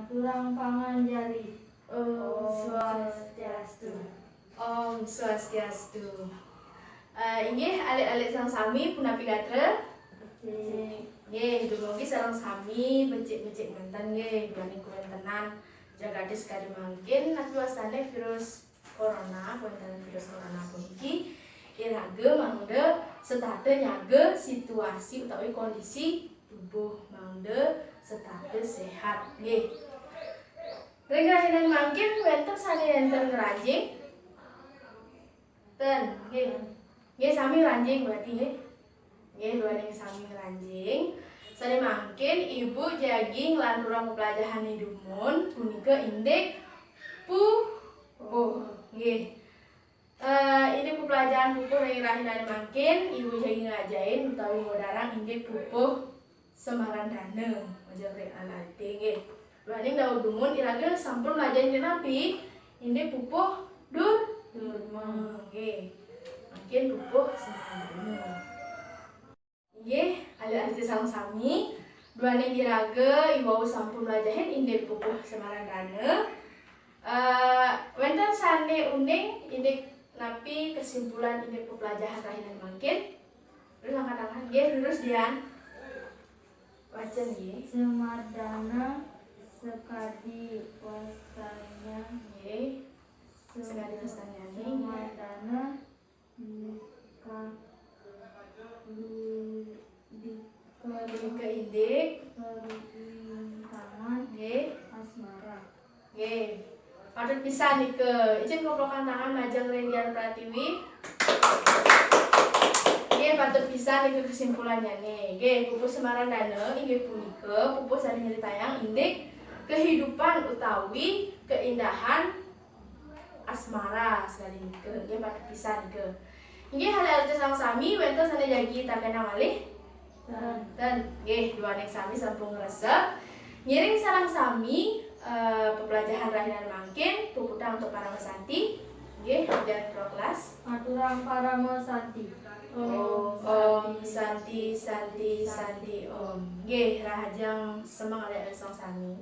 Aturang panganjari. Om Swastiastu. Om Swastiastu. Inggih alik-alik sareng sami punapi gatra. Nggih, dumugi sareng sami becik-becik menten nggih, duaning kuwentenan jagades kadi mangkin napiwastane virus corona, kuwentenan virus corona puniki irage mangde setate nyage situasi utawi kondisi tubuh mangde setate sehat nggih. Ringrahinan mangkin wenten sadayantun ngrajing. Ten nggih. Nggih sami ranjing berarti nggih. Nggih duaning sami ranjing. Sare mangkin ibu jaging lan urang pelajahan hidumun punika indik pupuh nggih. Ini pelajaran pupuh ringrahinan mangkin ibu jaging ngajain utawi ngodarang indik pupuh Semarandane aja rek alate nggih. Duaning dawa dumun irage sampun ngajain kenapi indik pupuh durma nggih. Mungkin pupuh Semarandane. Nggih, alih-alih sareng sami duaning irage iwau sampun mlajahin indik pupuh Semarandane. Wenten sane uning indik napi kesimpulan indik pelajaran rahinan mangkin. Terus angkat-angkat nggih lurus dian. Wacan nggih. Semardana sekadi wastanya. Nggih. Sekadi wastanya nggih. Semardana ke indik tangan nggih asmara. Nggih. Patut pisan nike. Izin koplokan tangan Majeng Renggian Pratiwi. Nggih patut pisan nike kesimpulannya nih. Nggih, pupuh Semarandane inggih punika pupuh sari nyeritayang indik kehidupan utawi keindahan asmara sekali nike. Nggih patut pisan nike. Nggih hal-hal sareng sami wenten sane jagi takena malih. Dan nggih duaning sami sampun ngresep ngiring sareng sami pepelajaran rahinan mangkin puputang untuk para mesanti nggih dan pro kelas Aturang parama santi. Om santi santi santi om nggih rahajeng semang alih-alih sareng sami.